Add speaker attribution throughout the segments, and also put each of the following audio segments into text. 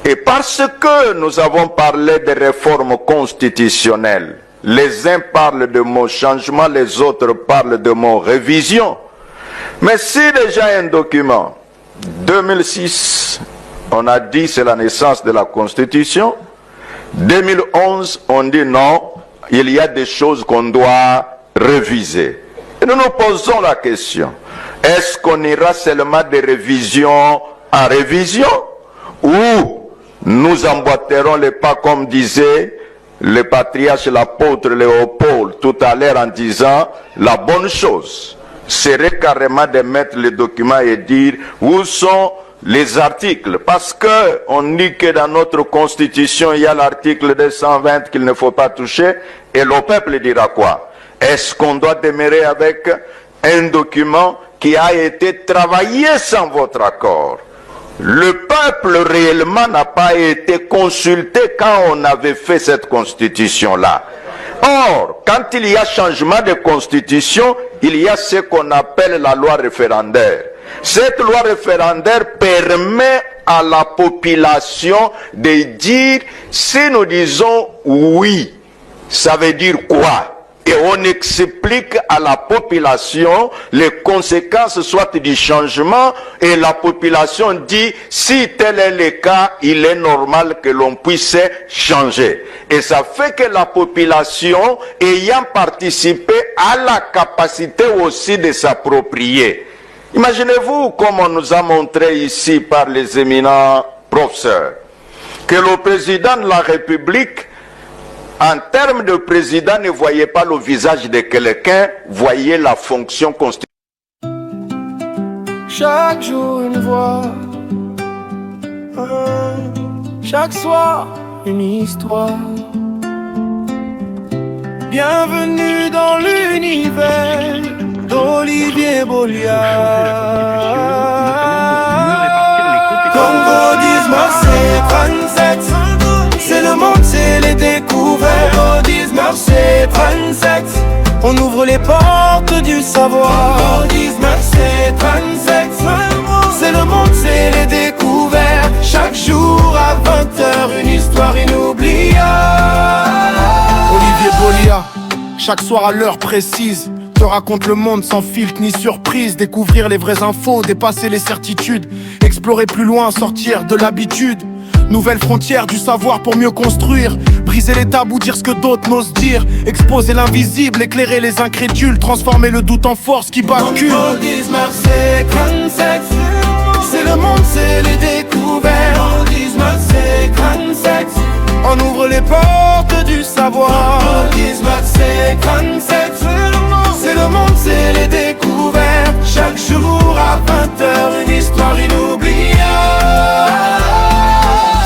Speaker 1: Et parce que nous avons parlé des réformes constitutionnelles, les uns parlent de mon changement, les autres parlent de mon révision. Mais si déjà un document, 2006, on a dit c'est la naissance de la Constitution, 2011, on dit non, il y a des choses qu'on doit réviser. Et nous nous posons la question, est-ce qu'on ira seulement de révision en révision ou nous emboîterons les pas comme disait le patriarche, l'apôtre Léopold tout à l'heure en disant la bonne chose serait carrément de mettre les documents et dire où sont les articles, parce que on dit que dans notre constitution il y a l'article 220 qu'il ne faut pas toucher, et le peuple dira quoi? Est-ce qu'on doit demeurer avec un document qui a été travaillé sans votre accord? Le peuple réellement n'a pas été consulté quand on avait fait cette constitution-là. Or, quand il y a changement de constitution, il y a ce qu'on appelle la loi référendaire. Cette loi référendaire permet à la population de dire, si nous disons oui, ça veut dire quoi? Et on explique à la population les conséquences soit du changement, et la population dit, si tel est le cas, il est normal que l'on puisse changer. Et ça fait que la population, ayant participé, a la capacité aussi de s'approprier. Imaginez-vous comme on nous a montré ici par les éminents professeurs, que le président de la République, en termes de président, ne voyait pas le visage de quelqu'un, voyait la fonction constitutionnelle.
Speaker 2: Chaque jour une voix, chaque soir une histoire. Bienvenue dans l'univers d'Olivier Bolia. Congo 1937, c'est le monde, c'est les découvertes. Congo 1937, on ouvre les portes du savoir. Congo 1937, c'est le monde, c'est les découvertes. Chaque jour à 20h, une histoire inoubliable. Olivier Bolia, chaque soir à l'heure précise, te raconte le monde sans filtre ni surprise. Découvrir les vraies infos, dépasser les certitudes, explorer plus loin, sortir de l'habitude. Nouvelles frontières du savoir pour mieux construire. Briser les tabous, dire ce que d'autres n'osent dire. Exposer l'invisible, éclairer les incrédules. Transformer le doute en force qui bascule. Congo 1937, c'est le monde, c'est les découvertes. Congo 1937, on ouvre les portes du savoir. Congo 1937, c'est le monde, c'est les découvertes. Chaque jour à 20h, une histoire inoubliable.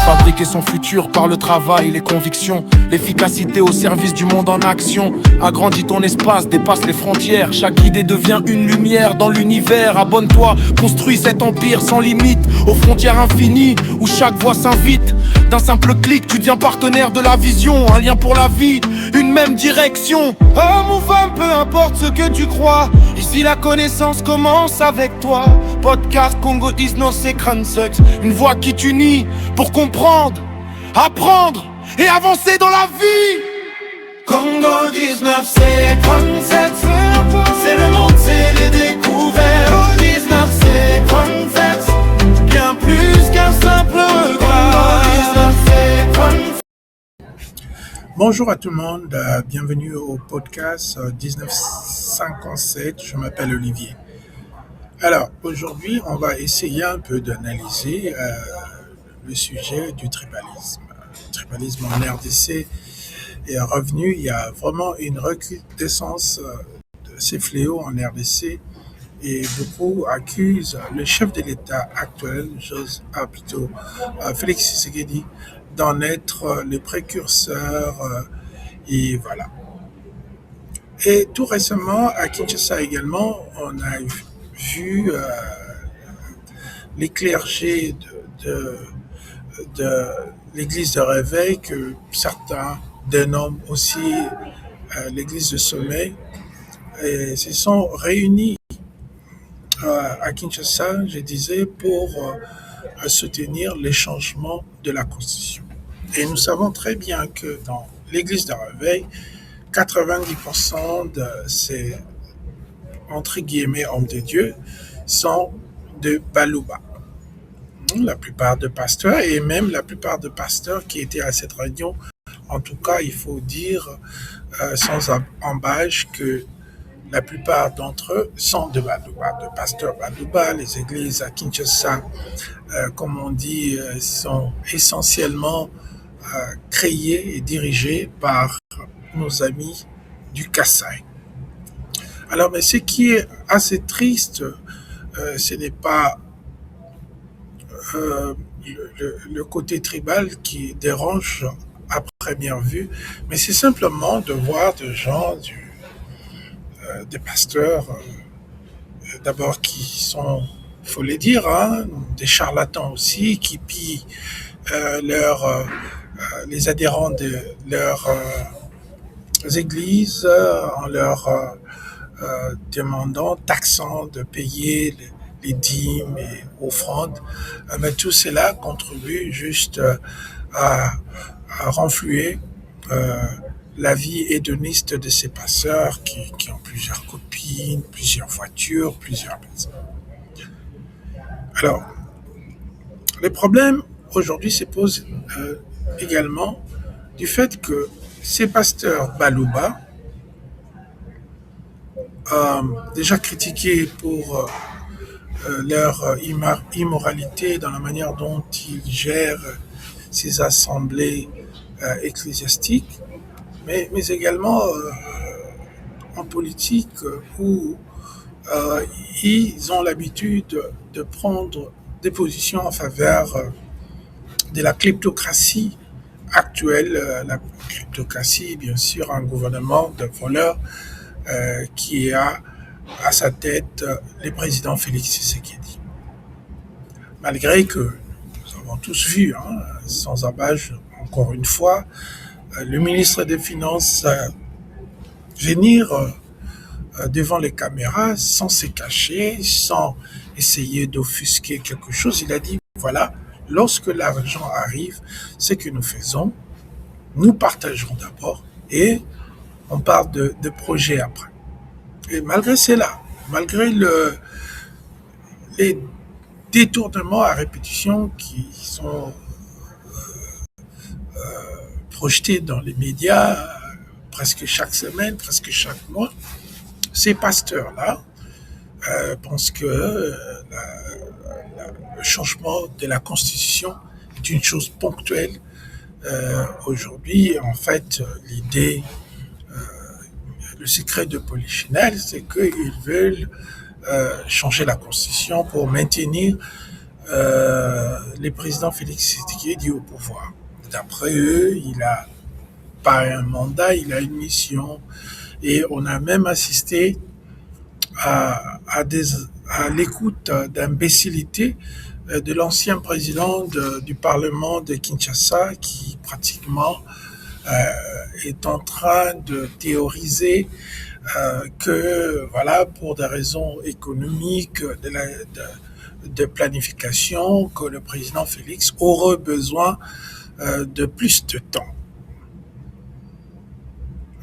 Speaker 2: Fabriquer son futur par le travail, les convictions, l'efficacité au service du monde en action. Agrandis ton espace, dépasse les frontières. Chaque idée devient une lumière dans l'univers. Abonne-toi, construis cet empire sans limite, aux frontières infinies où chaque voix s'invite. D'un simple clic, tu deviens partenaire de la vision. Un lien pour la vie, une même direction. Homme ou femme, peu importe ce que tu crois, ici la connaissance commence avec toi. Podcast Congo 1937, une voix qui t'unit pour comprendre, apprendre et avancer dans la vie. Congo 1937, c'est le monde, c'est les découvertes. Congo 1937, bien plus qu'un simple regard. Congo 1937.
Speaker 3: Bonjour à tout le monde, bienvenue au podcast 1957, je m'appelle Olivier. Alors, aujourd'hui, on va essayer un peu d'analyser le sujet du tribalisme. Le tribalisme en RDC est revenu, il y a vraiment une recrudescence de ces fléaux en RDC et beaucoup accusent le chef de l'État actuel, Félix Tshisekedi, d'en être le précurseur et voilà. Et tout récemment, à Kinshasa également, on a vu les clergés de l'église de Réveil, que certains dénomment aussi l'église de Sommet, et se sont réunis à Kinshasa, je disais, pour à soutenir les changements de la Constitution. Et nous savons très bien que dans l'Église de Réveil, 90% de ces, entre guillemets, hommes de Dieu sont de Balouba. La plupart des pasteurs et même la plupart des pasteurs qui étaient à cette réunion, en tout cas, il faut dire sans embâche que la plupart d'entre eux sont de Balouba, de pasteurs Balouba. Les églises à Kinshasa, comme on dit, sont essentiellement créées et dirigées par nos amis du Kassai. Alors, mais ce qui est assez triste, ce n'est pas le côté tribal qui dérange à première vue, mais c'est simplement de voir des gens, des pasteurs, d'abord qui sont, il faut le dire, des charlatans aussi, qui pillent les adhérents de leurs églises en leur demandant, taxant de payer les dîmes et offrandes. Mais tout cela contribue juste à renflouer la vie hédoniste de ces passeurs qui ont plusieurs copines, plusieurs voitures, plusieurs maisons. Alors, le problème aujourd'hui se pose également du fait que ces pasteurs Balouba, déjà critiqués pour leur immoralité dans la manière dont ils gèrent ces assemblées ecclésiastiques, mais également en politique où ils ont l'habitude de prendre des positions en faveur de la kleptocratie actuelle. La kleptocratie, bien sûr, un gouvernement de voleurs qui a à sa tête le président Félix Tshisekedi. Malgré que nous avons tous vu, sans embâche, encore une fois, le ministre des Finances venir devant les caméras sans se cacher, sans essayer d'offusquer quelque chose. Il a dit, voilà, lorsque l'argent arrive, ce que nous faisons, nous partagerons d'abord et on parle de projets après. Et malgré cela, malgré les détournements à répétition qui sont projetés dans les médias presque chaque semaine, presque chaque mois, ces pasteurs-là pensent que le changement de la Constitution est une chose ponctuelle. Aujourd'hui, en fait, l'idée, le secret de Polichinelle, c'est qu'ils veulent changer la Constitution pour maintenir le président Félix Tshisekedi au pouvoir. D'après eux, il a pas un mandat, il a une mission. Et on a même assisté à l'écoute d'imbécilité de l'ancien président du Parlement de Kinshasa qui pratiquement est en train de théoriser que, voilà, pour des raisons économiques, de planification, que le président Félix aurait besoin de plus de temps.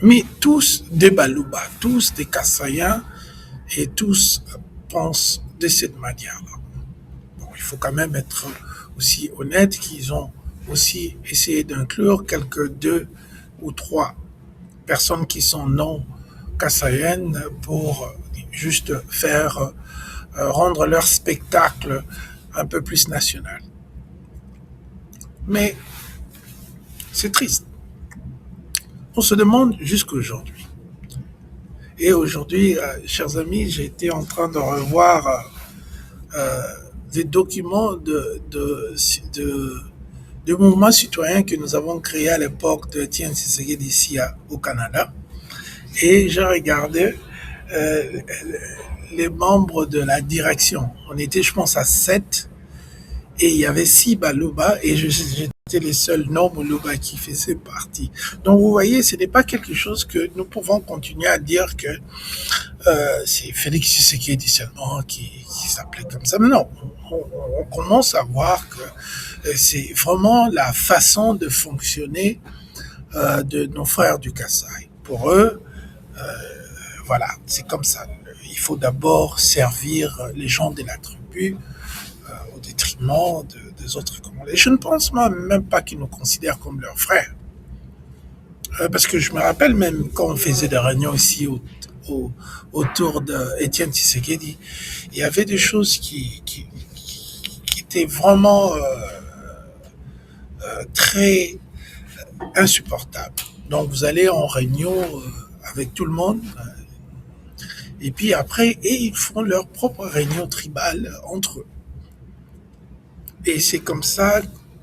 Speaker 3: Mais tous des Balouba, tous des Kassaïens, et tous pensent de cette manière-là. Bon, il faut quand même être aussi honnête qu'ils ont aussi essayé d'inclure quelques 2 ou 3 personnes qui sont non kassaïennes pour juste faire rendre leur spectacle un peu plus national. Mais c'est triste. On se demande jusqu'aujourd'hui. Et aujourd'hui, chers amis, j'ai été en train de revoir des documents de mouvements citoyens que nous avons créés à l'époque de Étienne Tshisekedi ici au Canada. Et j'ai regardé les membres de la direction. On était, je pense, à 7 et il y avait 6 Balouba et je les seuls non-Moluba qui faisaient partie. Donc vous voyez, ce n'est pas quelque chose que nous pouvons continuer à dire que c'est Félix Tshisekedi seulement qui s'appelait comme ça. Mais non, on commence à voir que c'est vraiment la façon de fonctionner de nos frères du Kasaï. Pour eux, voilà, c'est comme ça. Il faut d'abord servir les gens de la tribu au détriment des autres Congolais. Je ne pense même pas qu'ils nous considèrent comme leurs frères. Parce que je me rappelle même quand on faisait des réunions ici autour d'Étienne Tshisekedi, il y avait des choses qui étaient vraiment très insupportables. Donc vous allez en réunion avec tout le monde, et puis après, ils font leur propre réunion tribale entre eux. Et c'est comme ça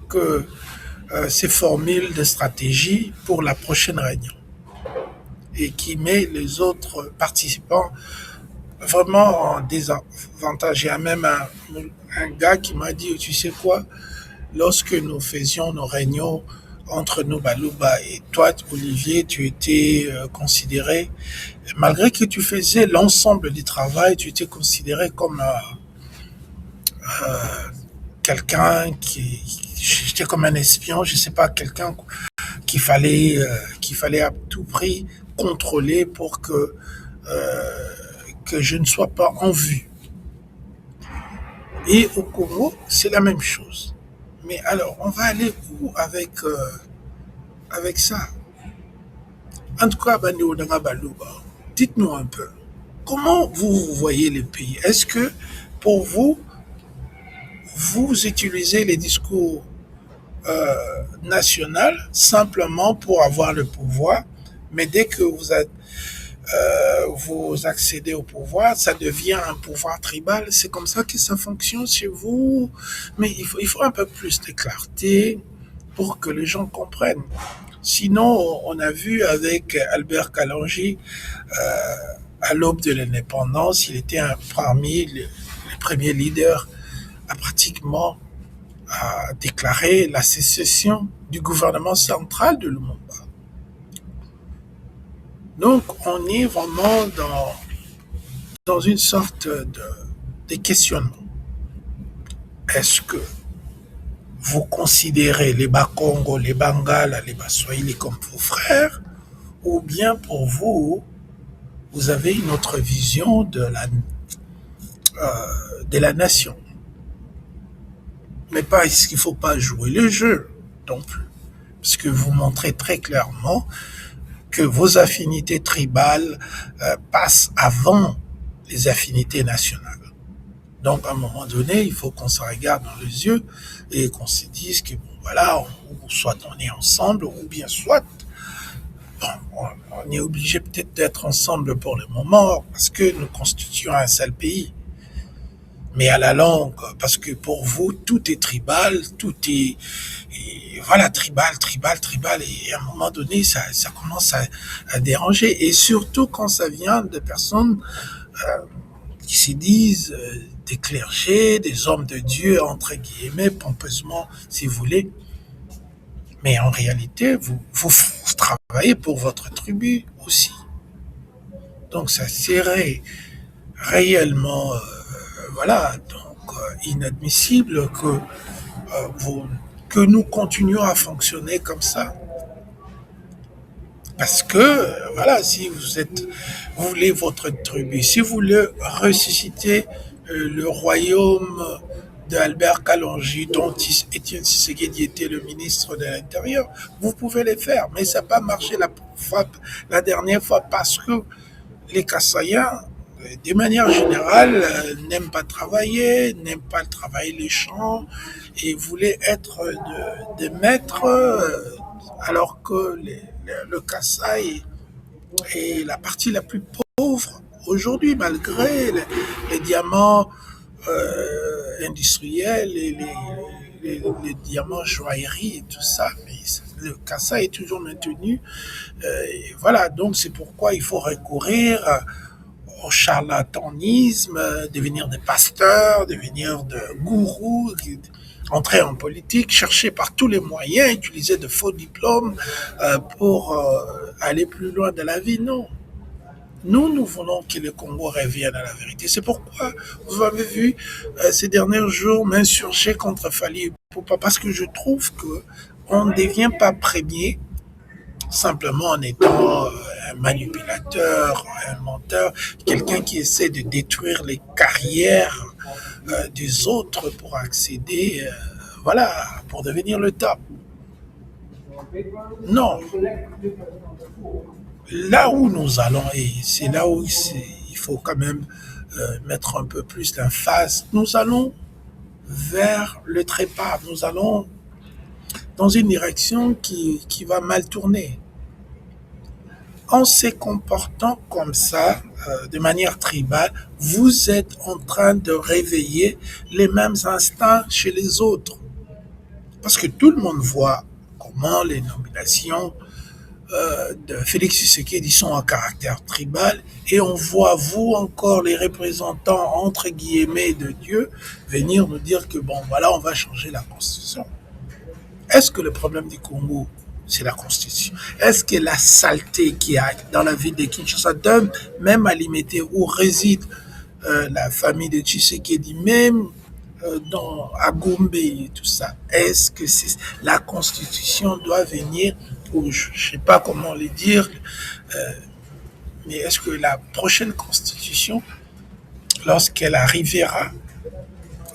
Speaker 3: que se formule des stratégies pour la prochaine réunion. Et qui met les autres participants vraiment en désavantage. Il y a même un gars qui m'a dit, tu sais quoi, lorsque nous faisions nos réunions entre nous, Balouba, et toi, Olivier, tu étais considéré, malgré que tu faisais l'ensemble du travail, tu étais considéré comme quelqu'un j'étais comme un espion, je sais pas, quelqu'un qu'il fallait à tout prix contrôler pour que je ne sois pas en vue. Et au Congo, c'est la même chose. Mais alors, on va aller où avec ça? En tout cas, dites-nous un peu, comment vous voyez le pays? Est-ce que pour vous, vous utilisez les discours national simplement pour avoir le pouvoir, mais dès que vous accédez au pouvoir, ça devient un pouvoir tribal. C'est comme ça que ça fonctionne chez vous. Mais il faut un peu plus de clarté pour que les gens comprennent. Sinon, on a vu avec Albert Kalonji, à l'aube de l'indépendance, il était parmi les premiers leaders à pratiquement a déclaré la sécession du gouvernement central de Lumumba. Donc, on est vraiment dans une sorte de questionnement. Est-ce que vous considérez les Bakongo, les Bangala, les Baswahili comme vos frères, ou bien pour vous, vous avez une autre vision de la nation? Mais pas, est-ce qu'il ne faut pas jouer le jeu non plus? Parce que vous montrez très clairement que vos affinités tribales passent avant les affinités nationales. Donc, à un moment donné, il faut qu'on se regarde dans les yeux et qu'on se dise que, bon, voilà, soit on est ensemble, ou bien soit on est obligé peut-être d'être ensemble pour le moment, parce que nous constituons un seul pays. Mais à la longue, parce que pour vous, tout est tribal, tout est voilà, tribal, et à un moment donné, ça commence à déranger. Et surtout quand ça vient de personnes qui se disent des clergés, des hommes de Dieu, entre guillemets, pompeusement, si vous voulez. Mais en réalité, vous travaillez pour votre tribu aussi. Donc ça serait réellement voilà, donc inadmissible que nous continuions à fonctionner comme ça. Parce que, voilà, si vous voulez votre tribu, si vous voulez ressusciter le royaume d'Albert Kalonji, dont Étienne Tshisekedi était le ministre de l'Intérieur, vous pouvez le faire. Mais ça n'a pas marché la dernière fois parce que les Kassaïens, de manière générale, n'aiment pas travailler, n'aiment pas travailler les champs et voulaient être des maîtres, alors que le Kasaï est la partie la plus pauvre aujourd'hui, malgré les diamants industriels et les diamants joaillerie et tout ça. Mais le Kasaï est toujours maintenu. Et voilà, donc c'est pourquoi il faut recourir au charlatanisme, devenir des pasteurs, devenir des gourous, entrer en politique, chercher par tous les moyens, utiliser de faux diplômes pour aller plus loin de la vie. Non. Nous voulons que le Congo revienne à la vérité. C'est pourquoi vous avez vu ces derniers jours m'insurger contre Fali Ipupa, parce que je trouve que on ne devient pas premier simplement en étant un manipulateur, un menteur, quelqu'un qui essaie de détruire les carrières des autres pour accéder, voilà, pour devenir le top. Non. Là où nous allons, et c'est là où il faut quand même mettre un peu plus d'emphase, nous allons vers le trépas, nous allons dans une direction qui va mal tourner. En se comportant comme ça, de manière tribale, vous êtes en train de réveiller les mêmes instincts chez les autres. Parce que tout le monde voit comment les nominations de Félix Tshisekedi sont à caractère tribal, et on voit vous encore les représentants entre guillemets de Dieu venir nous dire que bon voilà, on va changer la constitution. Est-ce que le problème du Congo c'est la constitution? Est-ce que la saleté qu'il y a dans la ville de Kinshasa, même à Limité où réside la famille de Tshisekedi, même à Gombe et tout ça, est-ce que la constitution doit venir, ou je ne sais pas comment le dire, mais est-ce que la prochaine constitution, lorsqu'elle arrivera,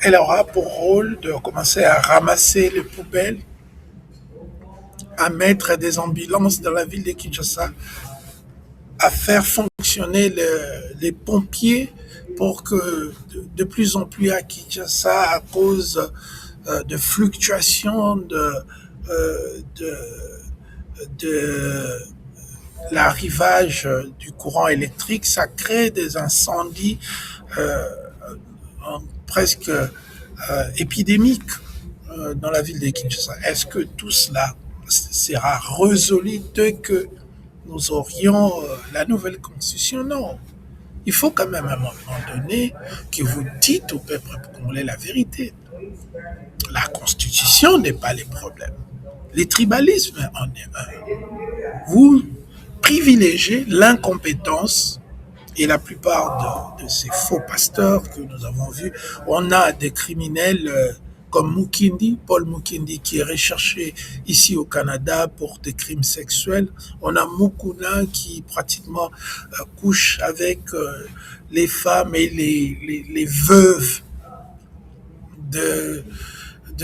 Speaker 3: elle aura pour rôle de commencer à ramasser les poubelles, à mettre des ambulances dans la ville de Kinshasa, à faire fonctionner les pompiers pour que de plus en plus à Kinshasa, à cause de fluctuations de l'arrivage du courant électrique, ça crée des incendies presque épidémiques dans la ville de Kinshasa. Est-ce que tout cela sera résolu dès que nous aurions la nouvelle constitution? Non. Il faut quand même à un moment donné que vous dites au peuple congolais la vérité. La constitution n'est pas le problème. Le tribalisme en est un. Vous privilégiez l'incompétence, et la plupart de ces faux pasteurs que nous avons vus, on a des criminels comme Mukindi, Paul Mukindi, qui est recherché ici au Canada pour des crimes sexuels. On a Mukuna qui pratiquement couche avec les femmes et les veuves de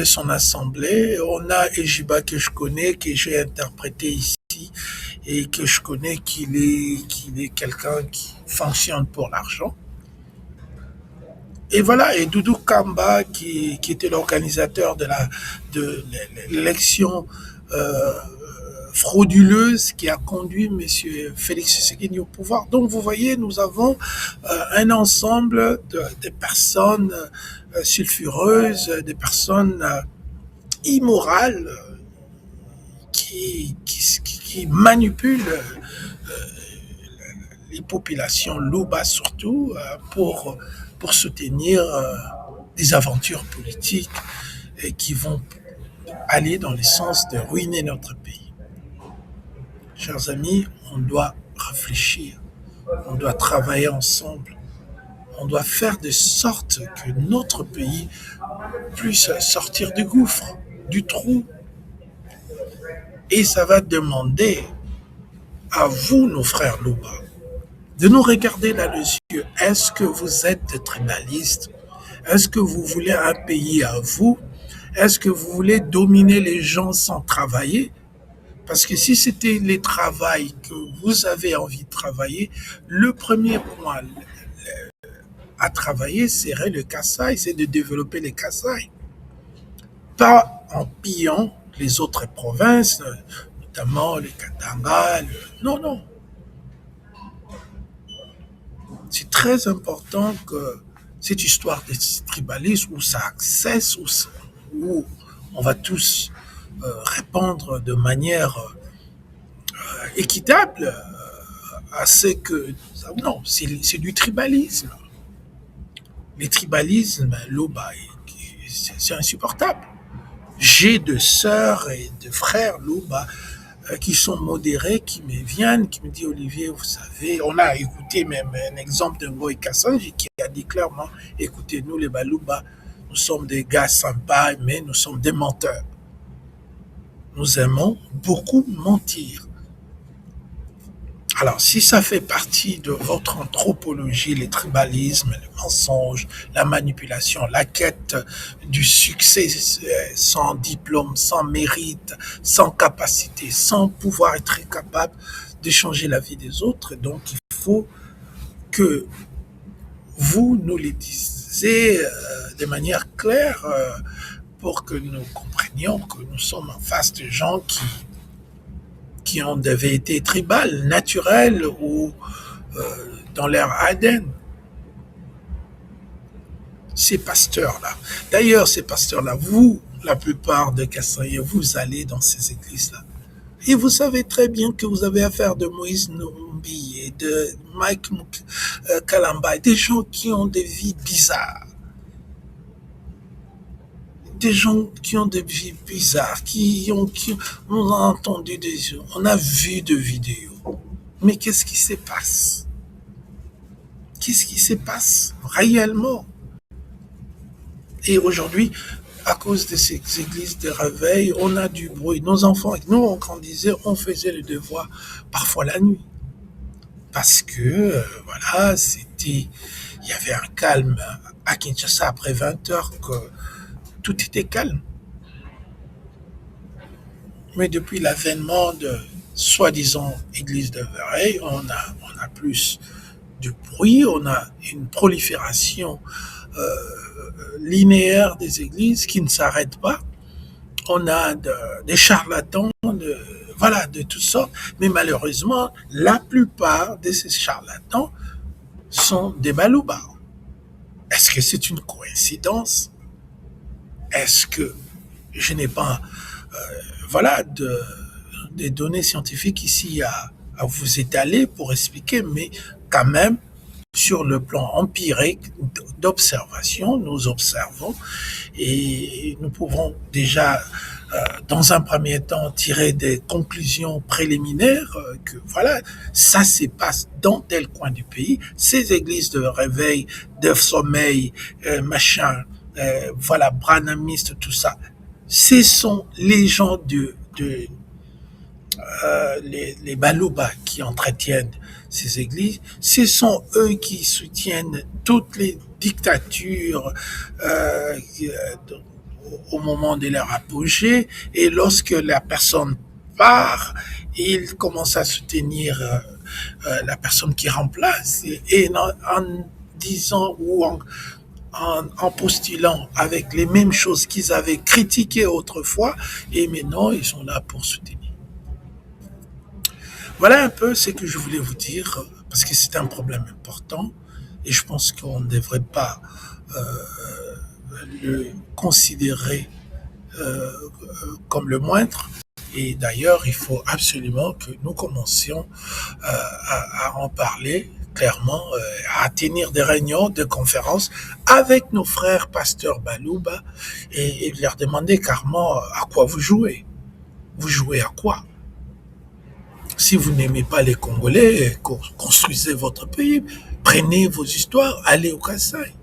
Speaker 3: son assemblée. On a Ejiba que je connais, que j'ai interprété ici et que je connais qu'il est quelqu'un qui fonctionne pour l'argent. Et voilà, et Doudou Kamba, qui était l'organisateur de l'élection frauduleuse qui a conduit M. Félix Tshisekedi au pouvoir. Donc vous voyez, nous avons un ensemble de personnes sulfureuses, des personnes immorales qui manipulent les populations Luba surtout pour soutenir des aventures politiques qui vont aller dans le sens de ruiner notre pays. Chers amis, on doit réfléchir, on doit travailler ensemble, on doit faire de sorte que notre pays puisse sortir du gouffre, du trou. Et ça va demander à vous, nos frères Luba, de nous regarder dans les yeux. Est-ce que vous êtes des tribalistes? Est-ce que vous voulez un pays à vous? Est-ce que vous voulez dominer les gens sans travailler? Parce que si c'était le travail que vous avez envie de travailler, le premier point à travailler serait le Kasaï, c'est de développer les Kasaï. Pas en pillant les autres provinces, notamment le Katanga. Non, non. C'est très important que cette histoire de tribalisme, où ça cesse, où on va tous répondre de manière équitable à ce que... Non, c'est du tribalisme. Le tribalisme, Loba, c'est insupportable. j'ai de sœurs et de frères Louba qui sont modérés, qui me viennent, qui me disent Olivier, vous savez, on a écouté même un exemple de Ngoï Kassanji qui a dit clairement, écoutez, nous les Balouba, nous sommes des gars sympas, mais nous sommes des menteurs. Nous aimons beaucoup mentir. Alors, si ça fait partie de votre anthropologie, les tribalismes, le mensonge, la manipulation, la quête du succès sans diplôme, sans mérite, sans capacité, sans pouvoir être capable de changer la vie des autres, donc il faut que vous nous le disiez de manière claire pour que nous comprenions que nous sommes en face de gens qui ont des vérités tribales, naturelles ou dans leur ADN. Ces pasteurs-là. D'ailleurs, ces pasteurs-là, vous, la plupart de Kassaye, vous allez dans ces églises-là. Et vous savez très bien que vous avez affaire de Moïse Numbi et de Mike Kalamba, des gens qui ont des vies bizarres. Des gens qui ont des vies bizarres, on a entendu on a vu de vidéos. Mais qu'est-ce qui se passe? Qu'est-ce qui se passe réellement? Et aujourd'hui, à cause de ces églises de réveil, on a du bruit. Nos enfants, nous, on grandissait, on faisait le devoir parfois la nuit. Parce que, voilà, il y avait un calme à Kinshasa après 20 heures que tout était calme. Mais depuis l'avènement de soi-disant église de réveil, on a plus de bruit, on a une prolifération linéaire des églises qui ne s'arrêtent pas. On a des charlatans, de toutes sortes. Mais malheureusement, la plupart de ces charlatans sont des Balouba. Est-ce que c'est une coïncidence? Est-ce que je n'ai pas des données scientifiques ici à vous étaler pour expliquer, mais quand même, sur le plan empirique d'observation, nous observons et nous pouvons déjà, dans un premier temps, tirer des conclusions préliminaires que voilà, ça se passe dans tel coin du pays. Ces églises de réveil, de sommeil, branamistes, tout ça, ce sont les gens les Balouba qui entretiennent ces églises, ce sont eux qui soutiennent toutes les dictatures au moment de leur apogée, et lorsque la personne part, ils commencent à soutenir la personne qui remplace, et en disant ou en postulant avec les mêmes choses qu'ils avaient critiquées autrefois, et maintenant ils sont là pour soutenir. Voilà un peu ce que je voulais vous dire, parce que c'est un problème important, et je pense qu'on ne devrait pas le considérer comme le moindre. Et d'ailleurs, il faut absolument que nous commencions à en parler clairement, à tenir des réunions, des conférences avec nos frères pasteurs Balouba et leur demander carrément à quoi vous jouez. Vous jouez à quoi? Si vous n'aimez pas les Congolais, construisez votre pays, prenez vos histoires, allez au Kasaï.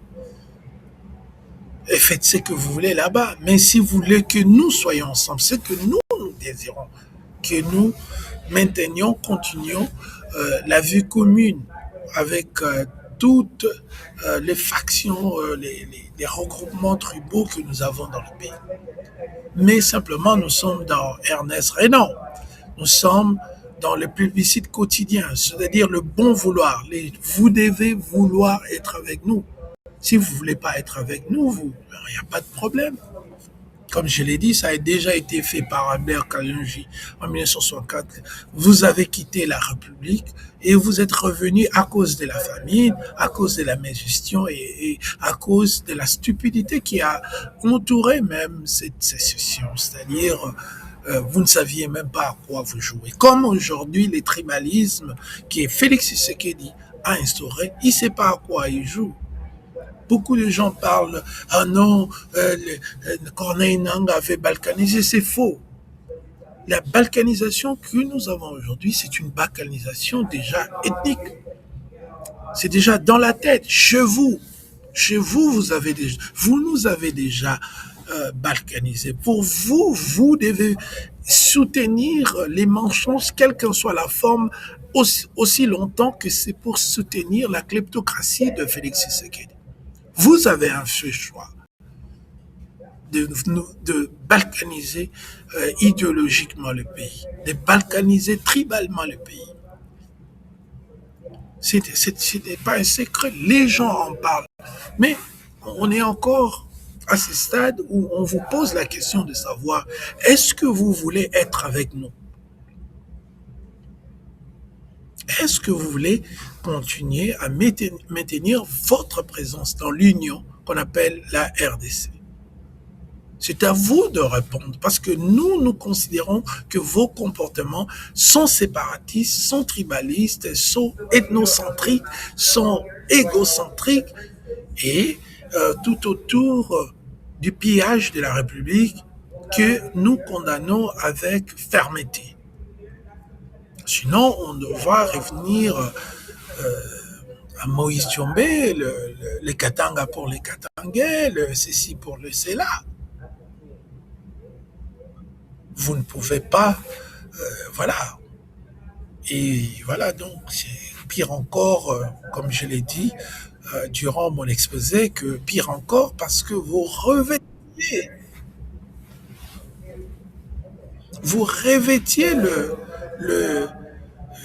Speaker 3: Et faites ce que vous voulez là-bas. Mais si vous voulez que nous soyons ensemble, c'est que nous désirons, que nous maintenions, continuions la vie commune avec toutes les factions, les regroupements tribaux que nous avons dans le pays. Mais simplement, nous sommes dans Ernest Renan. Nous sommes dans le plébiscite quotidien, c'est-à-dire le bon vouloir. Vous devez vouloir être avec nous. Si vous ne voulez pas être avec nous, il n'y a pas de problème. Comme je l'ai dit, ça a déjà été fait par Albert Kalonji en 1964. Vous avez quitté la République et vous êtes revenu à cause de la famine, à cause de la mégestion et à cause de la stupidité qui a entouré même cette sécession. C'est-à-dire, vous ne saviez même pas à quoi vous jouez. Comme aujourd'hui, les tribalismes que Félix Tshisekedi a instauré, il ne sait pas à quoi il joue. Beaucoup de gens parlent, ah non, Corneille Nangaa avait balkanisé, c'est faux. La balkanisation que nous avons aujourd'hui, c'est une balkanisation déjà ethnique. C'est déjà dans la tête, chez vous. Chez vous, vous nous avez déjà balkanisé. Pour vous, vous devez soutenir les mensonges, quelle qu'en soit la forme, aussi longtemps que c'est pour soutenir la kleptocratie de Félix Tshisekedi. Vous avez un fait choix de balkaniser idéologiquement le pays, de balkaniser tribalement le pays. Ce n'est pas un secret, les gens en parlent. Mais on est encore à ce stade où on vous pose la question de savoir, est-ce que vous voulez être avec nous? Est-ce que vous voulez continuer à maintenir votre présence dans l'union qu'on appelle la RDC? C'est à vous de répondre parce que nous considérons que vos comportements sont séparatistes, sont tribalistes, sont ethnocentriques, sont égocentriques et tout autour du pillage de la République que nous condamnons avec fermeté. Sinon, on devra revenir à Moïse Tshombe, les Katanga pour les Katangais, le ceci pour le cela. Vous ne pouvez pas, voilà. Et voilà, donc, c'est pire encore, comme je l'ai dit durant mon exposé, que pire encore parce que vous revêtiez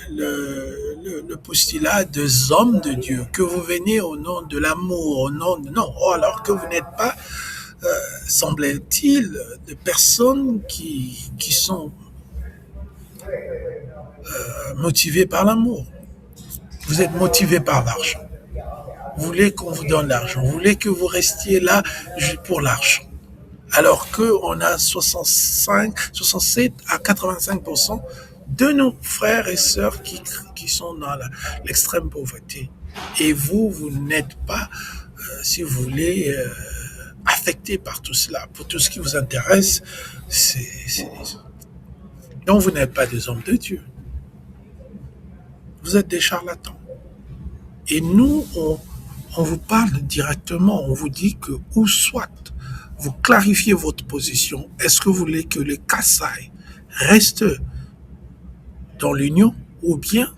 Speaker 3: le postulat des hommes de Dieu, que vous venez au nom de l'amour, au nom de... Non, alors que vous n'êtes pas, semble-t-il, de personnes qui sont motivées par l'amour. Vous êtes motivés par l'argent. Vous voulez qu'on vous donne l'argent. Vous voulez que vous restiez là pour l'argent. Alors qu'on a 67 à 85% de nos frères et sœurs qui sont dans l'extrême pauvreté. Et vous n'êtes pas, si vous voulez, affecté par tout cela. Pour tout ce qui vous intéresse, donc vous n'êtes pas des hommes de Dieu. Vous êtes des charlatans. Et nous, on vous parle directement, on vous dit que, ou soit, vous clarifiez votre position. Est-ce que vous voulez que les Kasaï restent dans l'Union, ou bien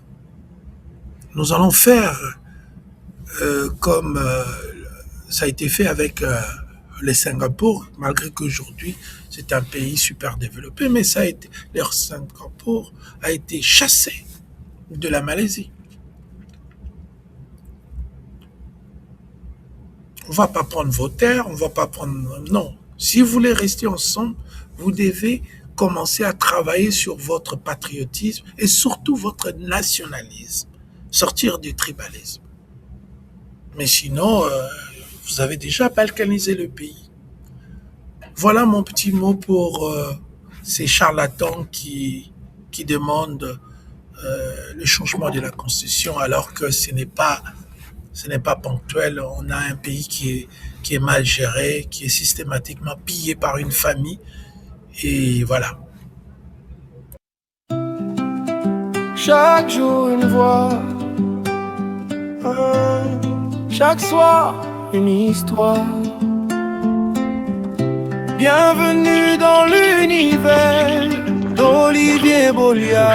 Speaker 3: nous allons faire comme ça a été fait avec le Singapour, malgré qu'aujourd'hui c'est un pays super développé, mais leur Singapour a été chassé de la Malaisie. On ne va pas prendre vos terres, on ne va pas prendre... Non. Si vous voulez rester ensemble, vous devez commencer à travailler sur votre patriotisme et surtout votre nationalisme. Sortir du tribalisme. Mais sinon, vous avez déjà balkanisé le pays. Voilà mon petit mot pour ces charlatans qui demandent le changement de la Constitution alors que ce n'est pas ponctuel. On a un pays qui est mal géré, qui est systématiquement pillé par une famille. Et voilà.
Speaker 2: Chaque jour une voix, chaque soir une histoire. Bienvenue dans l'univers d'Olivier Bolia.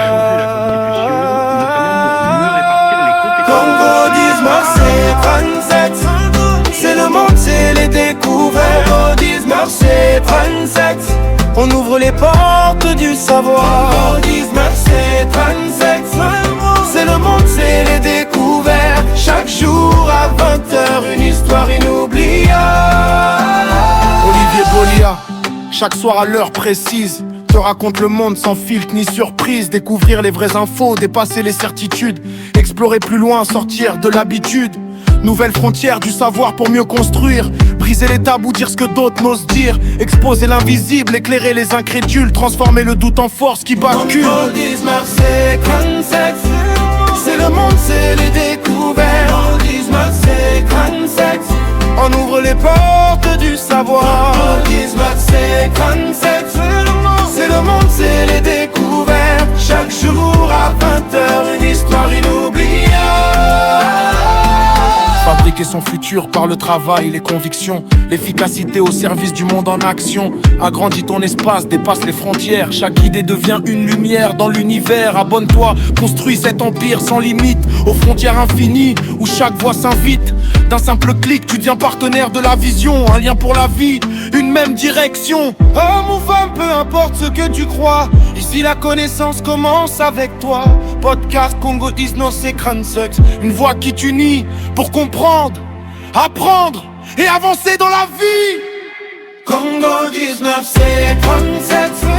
Speaker 2: Congo 10 Marseille 37, c'est le monde, c'est les découvertes. Congo 10 Marseille 37, on ouvre les portes du savoir. Congo 10 Marseille 37, c'est le monde, c'est les découvertes. Chaque jour à 20h, une histoire inoubliable. Olivier Bolia, chaque soir à l'heure précise, te raconte le monde sans filtre ni surprise. Découvrir les vraies infos, dépasser les certitudes, explorer plus loin, sortir de l'habitude. Nouvelles frontières du savoir pour mieux construire. Briser les tabous, dire ce que d'autres n'osent dire. Exposer l'invisible, éclairer les incrédules. Transformer le doute en force qui bascule. Congo 10 Marseille 37, c'est le monde, c'est les découvertes. Congo 10 Marseille 37, On ouvre les portes du savoir. 1957, c'est le monde, c'est les découvertes. Chaque jour à 20h, une histoire inoubliable. Fabriquer son futur par le travail, les convictions, l'efficacité au service du monde en action. Agrandis ton espace, dépasse les frontières. Chaque idée devient une lumière dans l'univers. Abonne-toi, construis cet empire sans limite, aux frontières infinies où chaque voix s'invite. D'un simple clic, tu deviens partenaire de la vision. Un lien pour la vie, une même direction. Homme ou femme, peu importe ce que tu crois. Ici la connaissance commence avec toi. Podcast Congo 1957, une voix qui t'unit pour comprendre, apprendre et avancer dans la vie. Congo 1957.